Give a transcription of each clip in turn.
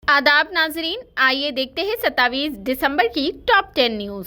आदाब नाजरीन, आइए देखते हैं 27 दिसंबर की टॉप 10 न्यूज।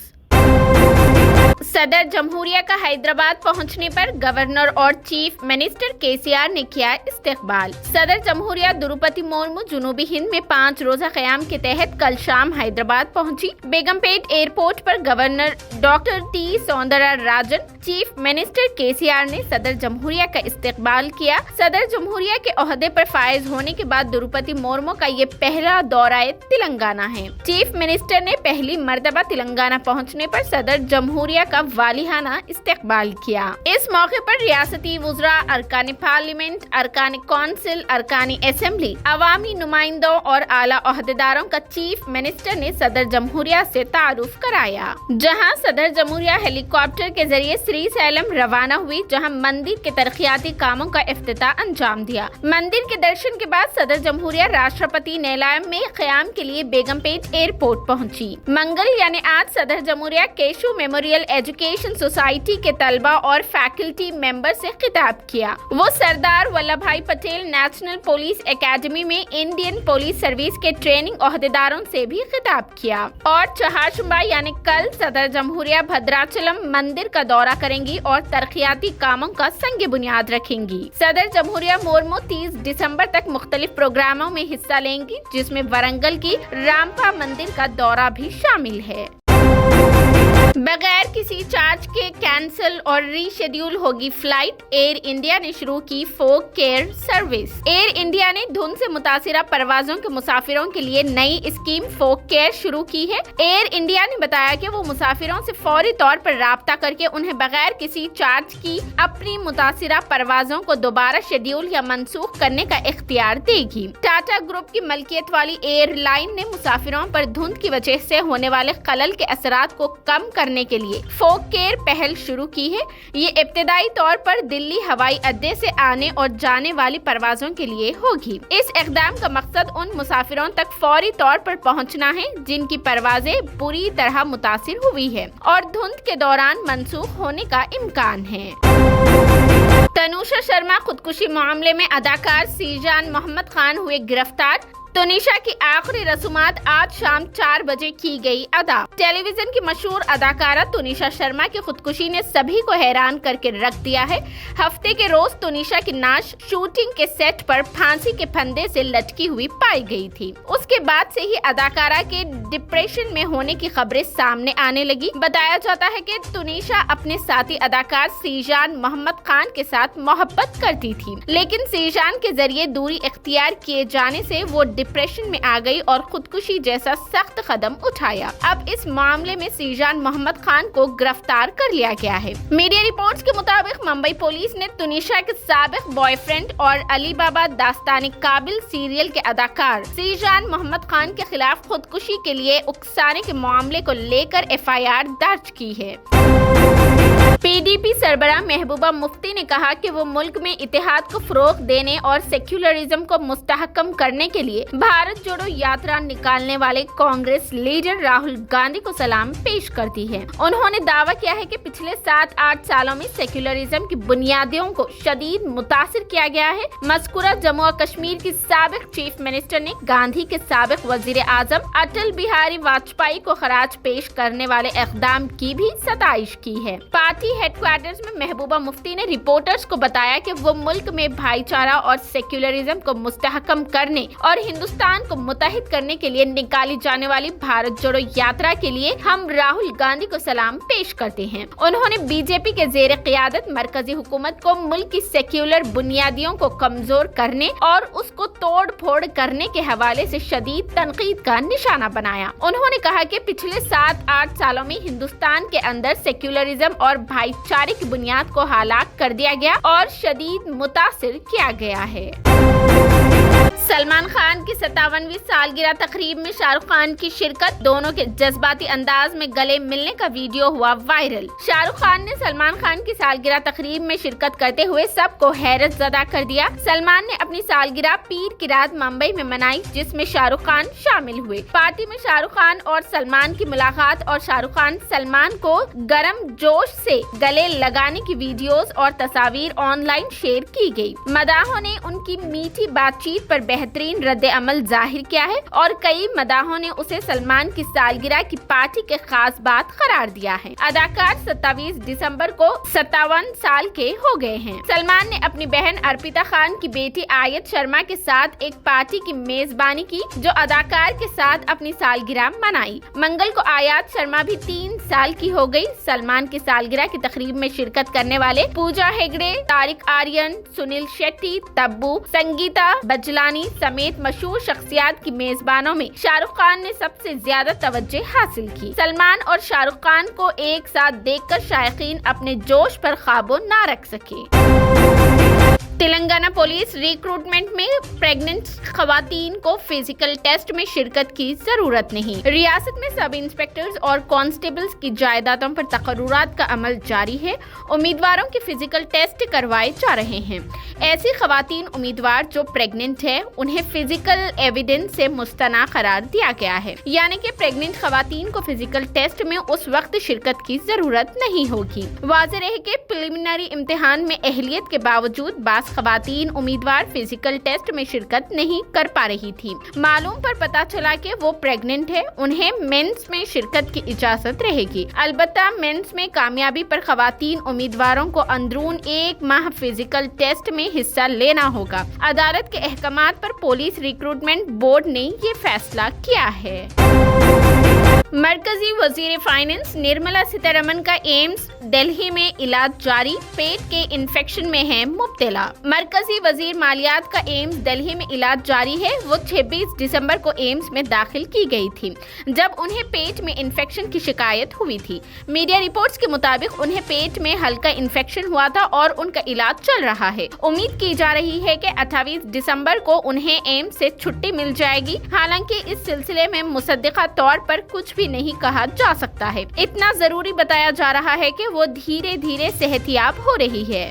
सदर जमहूरिया का हैदराबाद पहुंचने पर गवर्नर और चीफ मिनिस्टर केसीआर ने किया इस्तकबाल। सदर जमहूरिया द्रौपदी मुर्मू जुनूबी हिंद में 5 रोजा क़याम के तहत कल शाम हैदराबाद पहुंची। बेगमपेट एयरपोर्ट पर गवर्नर डॉक्टर टी सौंदरा राजन, चीफ मिनिस्टर केसीआर ने सदर जमहूरिया का इस्तकबाल किया। सदर जमहूरिया के ओहदे पर फायज होने के बाद द्रौपदी मुर्मू का ये पहला दौरा तेलंगाना है। चीफ मिनिस्टर ने पहली मर्तबा तेलंगाना पहुंचने पर सदर जमहूरिया का वालिहाना इस्तकबाल किया। इस मौके पर रियासती वुज़रा, अरकान पार्लियामेंट, अरकान कौंसिल, अरकान असेंबली, अवामी नुमाइंदों और आला ओहदेदारों का चीफ मिनिस्टर ने सदर जमहूरिया से तारुफ कराया। जहां सदर जमहूरिया हेलीकॉप्टर के जरिए श्री सैलम रवाना हुई, जहां मंदिर के तरक्याती कामों का इफ्तिताह अंजाम दिया। मंदिर के दर्शन के बाद सदर जमहूरिया राष्ट्रपति नीलायम में क़याम के लिए बेगमपेट एयरपोर्ट पहुंची। मंगल यानी आज सदर जमहूरिया केशु मेमोरियल एजुकेशन सोसाइटी के तलबा और फैकल्टी मेंबर से खिताब किया। वो सरदार वल्लभ भाई पटेल नेशनल पुलिस एकेडमी में इंडियन पुलिस सर्विस के ट्रेनिंग ओहदेदारों से भी खिताब किया। और चहारशंबा यानी कल सदर जमहूरिया भद्राचलम मंदिर का दौरा करेंगी और तरक्याती कामों का संग बुनियाद रखेंगी। सदर जमहूरिया मुर्मू 30 दिसंबर तक मुख्तलिफ प्रोग्रामों में हिस्सा लेंगी, जिसमें वरंगल की रामपा मंदिर का दौरा भी शामिल है। बगैर किसी चार्ज के कैंसिल और रीशेड्यूल होगी फ्लाइट। एयर इंडिया ने शुरू की फोक केयर सर्विस। एयर इंडिया ने धुंध से मुतासिरा परवाजों के मुसाफिरों के लिए नई स्कीम फोक केयर शुरू की है। एयर इंडिया ने बताया कि वो मुसाफिरों से फौरी तौर पर राब्ता करके उन्हें बगैर किसी चार्ज की अपनी मुतासिरा परवाजों को दोबारा शेड्यूल या मनसूख करने का इख्तियार देगी। टाटा ग्रुप की मलकियत वाली एयरलाइन ने मुसाफिरों पर धुंध की वजह से होने वाले खलल के असरात को कम करने के लिए फोक केयर पहल शुरू की है। ये इब्तिदाई तौर पर दिल्ली हवाई अड्डे से आने और जाने वाली परवाजों के लिए होगी। इस इक़दाम का मकसद उन मुसाफिरों तक फौरी तौर पर पहुंचना है जिनकी परवाजें बुरी तरह मुतासिर हुई है और धुंध के दौरान मनसूख होने का इम्कान है। तनुषा शर्मा खुदकुशी मामले में अदाकार सीजान मोहम्मद खान हुए गिरफ्तार। तुनिशा की आखिरी रसूमात आज शाम 4 बजे की गई अदा। टेलीविजन की मशहूर अदाकारा तुनिशा शर्मा की खुदकुशी ने सभी को हैरान करके रख दिया है। हफ्ते के रोज तुनिशा की नाश शूटिंग के सेट पर फांसी के फंदे से लटकी हुई पाई गई थी। उसके बाद से ही अदाकारा के डिप्रेशन में होने की खबरें सामने आने लगी। बताया जाता है कि तुनिशा अपने साथी अदाकार सीजान मोहम्मद खान के साथ मोहब्बत करती थी, लेकिन सीजान के जरिए दूरी इख्तियार किए जाने से वो डिप्रेशन में आ गई और खुदकुशी जैसा सख्त कदम उठाया। अब इस मामले में सीजान मोहम्मद खान को गिरफ्तार कर लिया गया है। मीडिया रिपोर्ट्स के मुताबिक मुंबई पुलिस ने तुनिशा के साबिक बॉयफ्रेंड और अली बाबा दास्तानी काबिल सीरियल के अदाकार सीजान मोहम्मद खान के खिलाफ खुदकुशी के लिए उकसाने के मामले को लेकर FIR दर्ज की है। PDP सरबराह महबूबा मुफ्ती ने कहा कि वो मुल्क में इत्तेहाद को फरोग देने और सेक्युलरिज्म को मुस्तहकम करने के लिए भारत जोड़ो यात्रा निकालने वाले कांग्रेस लीडर राहुल गांधी को सलाम पेश करती है। उन्होंने दावा किया है कि पिछले 7-8 सालों में सेक्युलरिज्म की बुनियादियों को शदीद मुतासिर किया गया है। मज़कूरा जम्मू और कश्मीर की साबिक चीफ मिनिस्टर ने गांधी के साबिक वजीर आजम अटल बिहारी वाजपेयी को खराज पेश करने वाले इक़दाम की भी सताइश की है। पार्टी हेडक्वार्टर्स में महबूबा मुफ्ती ने रिपोर्टर्स को बताया कि वो मुल्क में भाईचारा और सेक्युलरिज्म को मुस्तहकम करने और हिंदुस्तान को मुत्तहिद करने के लिए निकाली जाने वाली भारत जोड़ो यात्रा के लिए हम राहुल गांधी को सलाम पेश करते हैं। उन्होंने बीजेपी के ज़ेरे क़ियादत मरकजी हुकूमत को मुल्क की सेक्युलर बुनियादियों को कमजोर करने और उसको तोड़ फोड़ करने के हवाले से शदीद तनकीद का निशाना बनाया। उन्होंने कहा कि पिछले 7-8 सालों में हिंदुस्तान के अंदर सेक्युलरिज्म और भाईचारे की बुनियाद को हलाक कर दिया गया और शदीद मुतासिर किया गया है। सलमान खान की 57वीं सालगिरह तकरीब में शाहरुख खान की शिरकत, दोनों के जज्बाती अंदाज में गले मिलने का वीडियो हुआ वायरल। शाहरुख खान ने सलमान खान की सालगिरह तकरीब में शिरकत करते हुए सबको हैरत ज़दा कर दिया। सलमान ने अपनी सालगिरह पीर की रात मुंबई में मनाई, जिसमें शाहरुख खान शामिल हुए। पार्टी में शाहरुख खान और सलमान की मुलाकात और शाहरुख खान सलमान को गर्म जोश से गले लगाने की वीडियोस और तस्वीर ऑनलाइन शेयर की गई। मदाहों ने उनकी मीठी बातचीत पर बेहतरीन रद्द अमल जाहिर किया है और कई मदाहों ने उसे सलमान की सालगिरह की पार्टी के खास बात करार दिया है। अदाकार 27 दिसंबर को 57 साल के हो गए हैं। सलमान ने अपनी बहन अर्पिता खान की बेटी आयत शर्मा के साथ एक पार्टी की मेजबानी की, जो अदाकार के साथ अपनी सालगिरह मनाई। मंगल को आयत शर्मा भी 3 साल की हो गई। सलमान की सालगिरह की तकरीब में शिरकत करने वाले पूजा हेगड़े, तारिक आर्यन, सुनील शेट्टी, तब्बू, संगीता बजलानी समेत मशहूर शख्सियत की मेजबानों में शाहरुख खान ने सबसे ज्यादा तवज्जो हासिल की। सलमान और शाहरुख खान को एक साथ देखकर शायकीन अपने जोश पर काबू ना रख सके। तेलंगाना पुलिस रिक्रूटमेंट में प्रेग्नेंट खवातीन को फिजिकल टेस्ट में शिरकत की जरूरत नहीं। रियासत में सब इंस्पेक्टर्स और कांस्टेबल्स की जायदादों पर तकर्रुरात का अमल जारी है। उम्मीदवारों के फिजिकल टेस्ट करवाए जा रहे हैं। ऐसी खवातीन उम्मीदवार जो प्रेग्नेंट है, उन्हें फिजिकल एविडेंस से मुस्तना करार दिया गया है, यानी कि प्रेग्नेंट खवातीन को फिजिकल टेस्ट में उस वक्त शिरकत की जरूरत नहीं होगी। वाज़ेह रहे कि प्रिलिमिनरी इम्तिहान में अहलियत के बावजूद बास खवातीन उम्मीदवार फिजिकल टेस्ट में शिरकत नहीं कर पा रही थी। मालूम पर पता चला कि वो प्रेग्नेंट है, उन्हें मेंस में शिरकत की इजाजत रहेगी। अलबत्ता मेंस में कामयाबी पर खवातीन उम्मीदवारों को अंदरून 1 माह फिजिकल टेस्ट में हिस्सा लेना होगा। अदालत के अहकामात पर पुलिस रिक्रूटमेंट बोर्ड ने ये फैसला किया है। मरकजी वजीर फाइनेंस निर्मला सीतारमण का एम्स दिल्ली में इलाज जारी, पेट के इन्फेक्शन में है मुब्तला। मरकजी वजीर मालियात का एम्स दिल्ली में इलाज जारी है। वो 26 दिसंबर को एम्स में दाखिल की गई थी, जब उन्हें पेट में इन्फेक्शन की शिकायत हुई थी। मीडिया रिपोर्ट्स के मुताबिक उन्हें पेट में हल्का इन्फेक्शन हुआ था और उनका इलाज चल रहा है। उम्मीद की जा रही है कि 28 दिसंबर को उन्हें एम्स से छुट्टी मिल जाएगी। हालांकि इस सिलसिले में मुसद्दिका तौर पर कुछ भी नहीं कहा जा सकता है। इतना जरूरी बताया जा रहा है कि वो धीरे धीरे सेहतियाब हो रही है।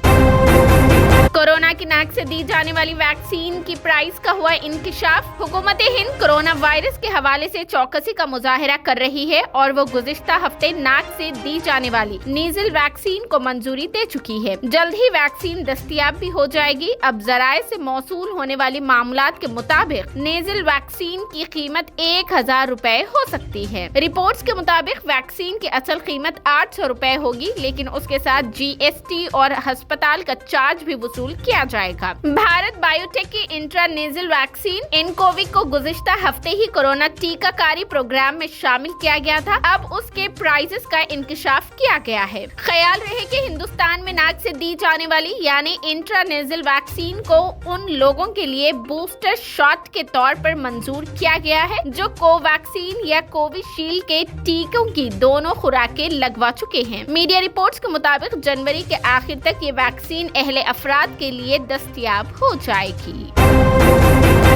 कोरोना की नाक से दी जाने वाली वैक्सीन की प्राइस का हुआ इंकिशाफ। हुकूमत हिंद कोरोना वायरस के हवाले से चौकसी का मुजाहिरा कर रही है और वो गुज़िश्ता हफ्ते नाक से दी जाने वाली नीजल वैक्सीन को मंजूरी दे चुकी है। जल्द ही वैक्सीन दस्तयाब भी हो जाएगी। अब जराए से मौसूल होने वाली मामलात के मुताबिक नेजल वैक्सीन की कीमत 1000 रुपए हो सकती है। रिपोर्ट्स के मुताबिक वैक्सीन की असल कीमत 800 रुपए होगी, लेकिन उसके साथ GST और अस्पताल का चार्ज भी वसूल किया जाएगा। भारत बायोटेक की इंट्रानेजल वैक्सीन इनकोविक को गुज़िश्ता हफ्ते ही कोरोना टीकाकारी प्रोग्राम में शामिल किया गया था। अब उसके प्राइसेस का इंकिशाफ किया गया है। ख्याल रहे कि हिंदुस्तान में नाक से दी जाने वाली यानी इंट्रानेजल वैक्सीन को उन लोगों के लिए बूस्टर शॉट के तौर पर मंजूर किया गया है जो कोवैक्सीन या कोविशील्ड के टीकों की दोनों खुराकें लगवा चुके हैं। मीडिया रिपोर्ट्स के मुताबिक जनवरी के आखिर तक ये वैक्सीन अहले अफराद के लिए दस्तयाब हो जाएगी।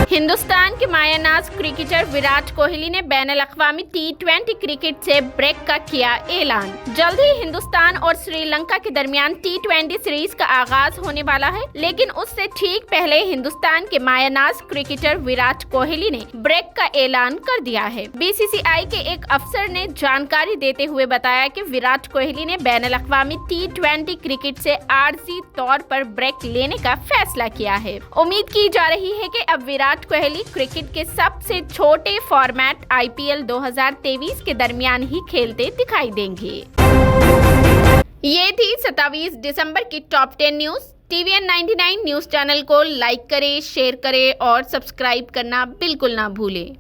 हिंदुस्तान के मायानाज क्रिकेटर विराट कोहली ने बैनुल-अक़वामी T20 क्रिकेट से ब्रेक का किया ऐलान। जल्द ही हिंदुस्तान और श्रीलंका के दरमियान T20 सीरीज का आगाज होने वाला है, लेकिन उससे ठीक पहले हिंदुस्तान के मायानाज क्रिकेटर विराट कोहली ने ब्रेक का ऐलान कर दिया है। BCCI के एक अफसर ने जानकारी देते हुए बताया कि विराट कोहली ने बैनुल-अक़वामी T20 क्रिकेट से आर्जी तौर पर ब्रेक लेने का फैसला किया है। उम्मीद की जा रही है कि अब विराट कोहली क्रिकेट के सबसे छोटे फॉर्मेट IPL 2023 के दरमियान ही खेलते दिखाई देंगे। ये थी 27 दिसंबर की top 10 news. TVN 99 news channel को लाइक करें, शेयर करें और सब्सक्राइब करना बिल्कुल ना भूलें।